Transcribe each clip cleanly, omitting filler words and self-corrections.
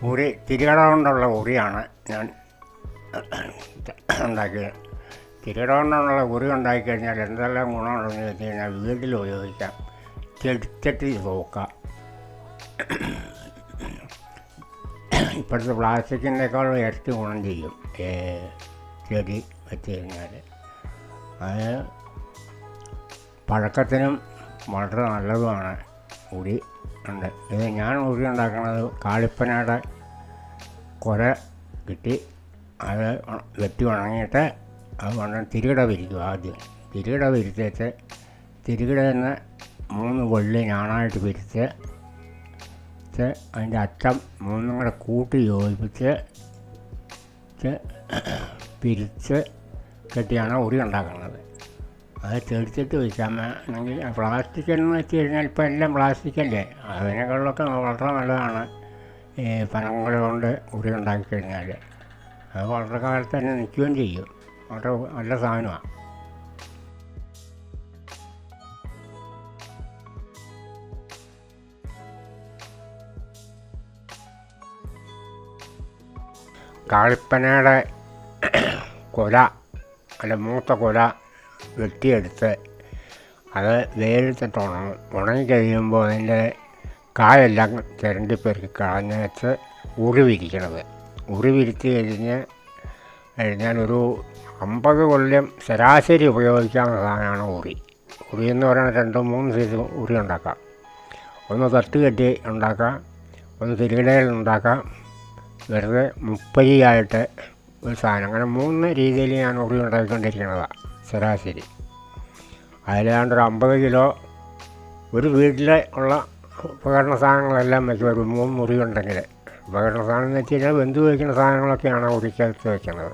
ഉറി തിരികട കൊണ്ടുള്ള ഉറിയാണ് ഞാൻ ഉണ്ടാക്കിയത്. തിരികട കൊണ്ടുള്ള ഉറി ഉണ്ടാക്കിക്കഴിഞ്ഞാൽ എന്തെല്ലാം ഗുണമുണ്ടെന്ന് വെച്ച് കഴിഞ്ഞാൽ വീട്ടിൽ ഉപയോഗിക്കാം. ചെടിച്ചട്ടി നോക്കാം. ഇപ്പോഴത്തെ പ്ലാസ്റ്റിക്കിനേക്കാളും ഇരട്ടി ഗുണം ചെയ്യും ചെടി വെച്ച് കഴിഞ്ഞാൽ. അത് പഴക്കത്തിനും വളരെ നല്ലതുമാണ്. ഉരി ഉണ്ട്. ഇത് ഞാൻ ഉരി ഉണ്ടാക്കുന്നത് കാളിപ്പനയുടെ കുര കിട്ടി അത് വെട്ടി ഉണങ്ങിയിട്ട് അത് കൊണ്ട് തിരികിട വിരിക്കും. ആദ്യം തിരികിട വിരിച്ചിട്ട് തിരികിടയിൽ നിന്ന് 3 കൊള്ളി ഞാനായിട്ട് പിരിച്ച് അതിൻ്റെ അറ്റം 3 കൂടെ കൂട്ടി യോജിപ്പിച്ച് പിരിച്ച് കെട്ടിയാണ് ഉറി ഉണ്ടാക്കുന്നത്. അത് ചെടിച്ചിട്ട് വയ്ക്കാമെങ്കിൽ പ്ലാസ്റ്റിക് എന്ന് വെച്ച് കഴിഞ്ഞാൽ ഇപ്പോൾ എല്ലാം പ്ലാസ്റ്റിക്കല്ലേ. അതിനേക്കാളൊക്കെ വളരെ നല്ലതാണ് ഈ പനങ്കുല കൊണ്ട് ഉറി ഉണ്ടാക്കി കഴിഞ്ഞാൽ. അത് വളരെ കാലത്ത് തന്നെ നിൽക്കുകയും ചെയ്യും. വളരെ നല്ല സാധനമാണ്. കാളിപ്പനയുടെ കുല അല്ല മൂത്ത കുല വെട്ടിയെടുത്ത് അത് വെയിലത്തിട്ട് ഉണങ്ങിക്കഴിയുമ്പോൾ അതിൻ്റെ കായെല്ലാം ചിരണ്ടിപ്പെറുക്കി കളഞ്ഞേച്ച് ഉറി വിരിക്കണത്. ഉറി വിരിച്ച് കഴിഞ്ഞാൽ ഒരു 50 കൊല്ലം ശരാശരി ഉപയോഗിക്കാവുന്ന സാധനമാണ് ഉറി. ഉറി എന്ന് പറയുന്നത് 2-3 സൈസ് ഉറി ഉണ്ടാക്കാം. ഒന്ന് തട്ട് കെട്ടി ഉണ്ടാക്കാം, ഒന്ന് തിരികിടയിൽ ഉണ്ടാക്കാം, വെറുതെ മുപ്പരിയായിട്ട് ഒരു സാധനം. അങ്ങനെ 3 രീതിയിൽ ഞാൻ ഉറി ഉണ്ടാക്കിക്കൊണ്ടിരിക്കുന്നതാണ് ശരാശരി. അതിലാണ്ടൊരു 50 കിലോ ഒരു വീട്ടിൽ ഉള്ള ഉപകരണ സാധനങ്ങളെല്ലാം വയ്ക്കും. ഒരു 3 മുറി ഉണ്ടെങ്കിൽ ഉപകരണ സാധനം എന്ന് വെച്ച് കഴിഞ്ഞാൽ വെന്ത് വയ്ക്കുന്ന സാധനങ്ങളൊക്കെയാണ് ഉറിക്കകത്ത് വയ്ക്കുന്നത്.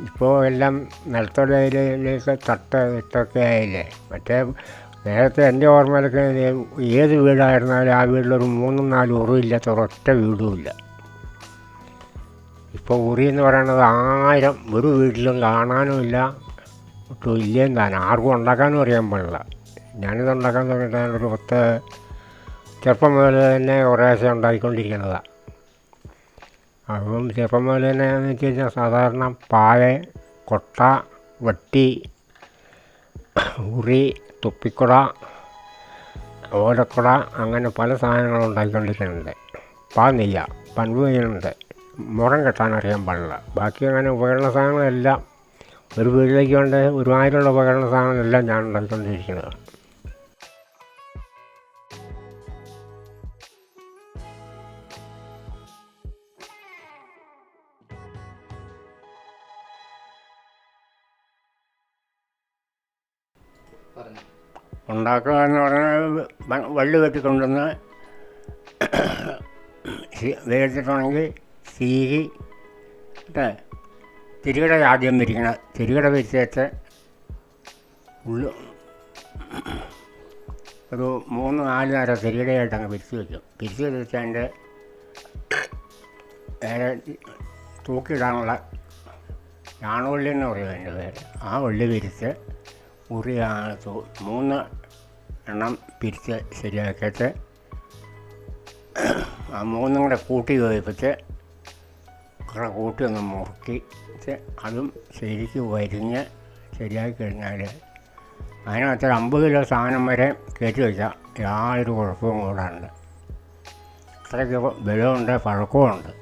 ഇപ്പോൾ എല്ലാം നിലത്തോടയിലേക്ക് തട്ട് ഇട്ടൊക്കെ ആയില്ലേ. മറ്റേ നേരത്തെ എൻ്റെ ഓർമ്മയിലൊക്കെ ഏത് വീടായിരുന്നാലും ആ വീട്ടിലൊരു 3-4 ഉറിയില്ലാത്ത ഒരൊറ്റ വീടുമില്ല. ഇപ്പോൾ ഉറി എന്ന് പറയുന്നത് 1000 ഒരു വീട്ടിലും കാണാനുമില്ല, ഒട്ടും ഇല്ലേം താനും. ആർക്കും ഉണ്ടാക്കാനും അറിയാൻ പാടില്ല. ഞാനിത് ഉണ്ടാക്കാൻ തുടങ്ങിയിട്ട് ഒരു 10 ചെറുപ്പം മുതൽ തന്നെ കുറേശ്ശെ ഉണ്ടാക്കിക്കൊണ്ടിരിക്കുന്നതാണ്. അപ്പം ചെറുപ്പം മുതൽ തന്നെ എന്ന് വെച്ച് കഴിഞ്ഞാൽ സാധാരണ പായ, കൊട്ട, വട്ടി, ഉറി, തുപ്പിക്കുട, ഓലക്കുട, അങ്ങനെ പല സാധനങ്ങളും ഉണ്ടാക്കിക്കൊണ്ടിരിക്കുന്നുണ്ട്. നെയ്യ, പൻപ് നെയ്യുന്നുണ്ട്. മുറം കെട്ടാൻ അറിയാൻ പാടില്ല. ബാക്കി അങ്ങനെ ഉപകരണ സാധനങ്ങളെല്ലാം ഒരു വീട്ടിലേക്ക് കൊണ്ട് ഒരുമാതിരിയുള്ള ഉപകരണ സാധനങ്ങളെല്ലാം ഞാൻ ഉണ്ടാക്കിക്കൊണ്ടിരിക്കുന്നത്. ഉണ്ടാക്കുക എന്ന് പറഞ്ഞാൽ വള്ളി വെട്ടിക്കൊണ്ടുവന്ന് വേടിച്ചിട്ടുണ്ടെങ്കിൽ സീകി തിരികട ആദ്യം വിരിക്കണം. തിരികട വിരിച്ചിട്ട് ഒരു 3-4 നേരം തിരികടയായിട്ട് അങ്ങ് പിരിച്ച് വയ്ക്കും. പിരിച്ച് വെച്ച് അതിൻ്റെ നേരെ തൂക്കിയിടാനുള്ള ഞാണുവള്ളി എന്ന് പറയും അതിൻ്റെ പേര്. ആ വള്ളി വിരിച്ച് ഉറി 3 എണ്ണം പിരിച്ച് ശരിയാക്കിയിട്ട് ആ 3 കൂടെ കൂട്ടി യോജിപ്പിച്ച് കൂട്ടി ഒന്ന് മുറുക്കിച്ച് അതും ശരിക്ക് വരിഞ്ഞ് ശരിയാക്കി കഴിഞ്ഞാൽ അതിനകത്ത് 50 കിലോ സാധനം വരെ കയറ്റി വയ്ക്കാം. യാതൊരു കുഴപ്പവും കൂടാണ്ട്. അത്രയ്ക്ക് ബലമുണ്ട്, പഴക്കമുണ്ട്.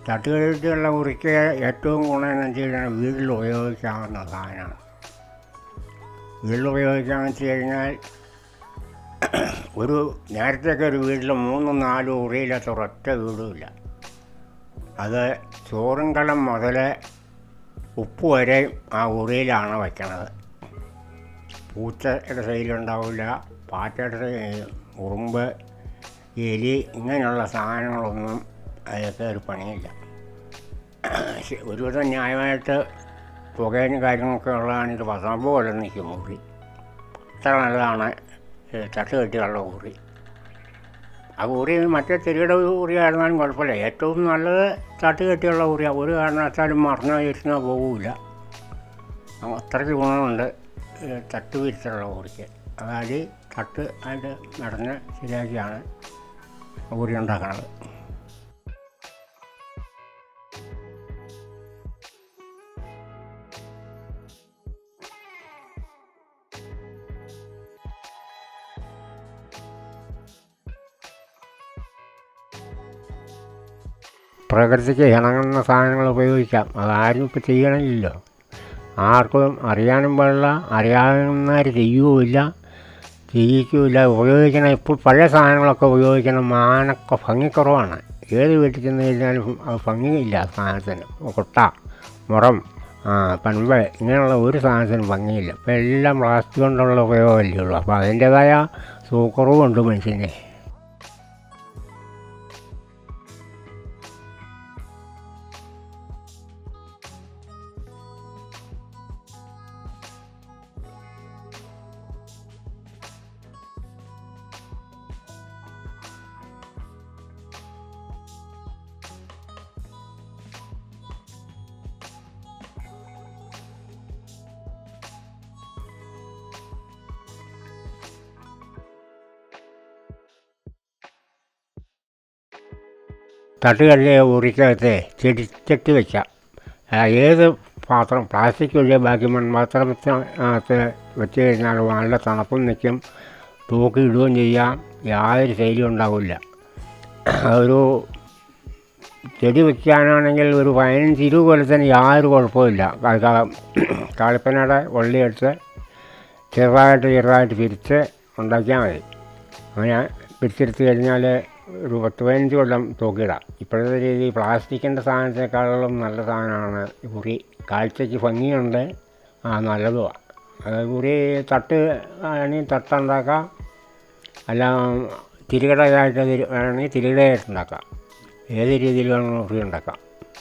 തട്ടുകഴിച്ചുള്ള ഉറിക്ക് ഏറ്റവും ഗുണമെന്ന് വെച്ച് കഴിഞ്ഞാൽ വീട്ടിൽ ഉപയോഗിക്കാവുന്ന സാധനമാണ്. വീട്ടിൽ ഉപയോഗിക്കാമെന്ന് വെച്ച് കഴിഞ്ഞാൽ നേരത്തെയൊക്കെ ഒരു വീട്ടിൽ 3-4 ഉറിയില്ലാത്ത ഒരൊറ്റ വീടുമില്ല. അത് ചോറും കലം മുതൽ ഉപ്പ് വരെയും ആ ഉറിയിലാണ് വയ്ക്കണത്. പൂച്ചയുടെ ശൈലുണ്ടാവില്ല, പാറ്റയുടെ ഉറുമ്പ്, എലി, ഇങ്ങനെയുള്ള സാധനങ്ങളൊന്നും അതിലൊക്കെ ഒരു പണിയില്ല. ഒരുവിധം ന്യായമായിട്ട് പുകയും കാര്യങ്ങളൊക്കെ ഉള്ളതാണ്. ഇത് പസാമ്പ് പോലെ നിൽക്കും ഉറി. അത്ര നല്ലതാണ് തട്ട് കെട്ടിയുള്ള ഉറി. ആ ഉറി മറ്റേ തിരിയുടെ ഉറി ആയിരുന്നാലും കുഴപ്പമില്ല. ഏറ്റവും നല്ലത് തട്ട് കെട്ടിയുള്ള ഉറിയാണ്. ഒരു കാരണവശാലും മറന്നോ ഇരിക്കുന്നോ പോകില്ല. അത്രയ്ക്ക് ഗുണമുണ്ട് തട്ട് വിരിച്ചുള്ള ഉറിക്ക്. അതായത് തട്ട് അതിൻ്റെ നടന്ന് ശരിയാക്കിയാണ് ഉറി ഉണ്ടാക്കുന്നത്. പ്രകൃതിക്ക് ഇണങ്ങുന്ന സാധനങ്ങൾ ഉപയോഗിക്കാം. അതാരും ഇപ്പോൾ ചെയ്യണില്ലല്ലോ. ആർക്കും അറിയാനും പാടില്ല, അറിയാവുന്നവർ ചെയ്യുകയില്ല, ചെയ്യിക്കുകയില്ല. ഉപയോഗിക്കണം ഇപ്പോൾ പഴയ സാധനങ്ങളൊക്കെ ഉപയോഗിക്കണം. മാനൊക്കെ ഭംഗിക്കുറവാണ്. ഏത് വീട്ടിൽ ചെന്ന് കഴിഞ്ഞാലും അത് ഭംഗിയില്ല. സാധനത്തിന് കൊട്ട, മുറം, പൻപ് ഇങ്ങനെയുള്ള ഒരു സാധനത്തിനും ഭംഗിയില്ല. ഇപ്പോൾ എല്ലാം പ്ലാസ്റ്റിക് കൊണ്ടുള്ള ഉപയോഗമല്ലേ ഉള്ളൂ. അപ്പോൾ അതിൻ്റേതായ സുഖക്കുറവുണ്ട് മനുഷ്യനെ. തട്ടുകല്ല് ഉറിക്കകത്ത് ചെടിച്ചട്ടി വയ്ക്കാം. ഏത് പാത്രം പ്ലാസ്റ്റിക് ഒഴികെ ബാക്കി മൺപാത്രത്തിനകത്ത് വെച്ച് കഴിഞ്ഞാൽ നല്ല തണുപ്പും നിൽക്കും, തൂക്കി ഇടുകയും ചെയ്യാം. യാതൊരു ശൈലിയും ഉണ്ടാവില്ല. ഒരു ചെടി വയ്ക്കാനാണെങ്കിൽ ഒരു 15-20 കൊല്ലത്തിന് യാതൊരു കുഴപ്പമില്ല. കാളിപ്പനയുടെ വള്ളിയെടുത്ത് ചെറുതായിട്ട് പിരിച്ച് ഉണ്ടാക്കിയാൽ മതി. അങ്ങനെ പിരിച്ചെടുത്ത് കഴിഞ്ഞാൽ ഒരു 10-15 കൊല്ലം തൂക്കിയിടാം. ഇപ്പോഴത്തെ രീതി പ്ലാസ്റ്റിക്കിൻ്റെ സാധനത്തെക്കാളും നല്ല സാധനമാണ് ഉറി. കാഴ്ചയ്ക്ക് ഭംഗിയുണ്ട്, നല്ലതുമാണ്. അതായത് ഉറി തട്ട് വേണമെങ്കിൽ തട്ടുണ്ടാക്കാം, അല്ല തിരികടയായിട്ട് വേണമെങ്കിൽ തിരികടയായിട്ടുണ്ടാക്കാം. ഏത് രീതിയിൽ വേണമെങ്കിലും ഉറി ഉണ്ടാക്കാം.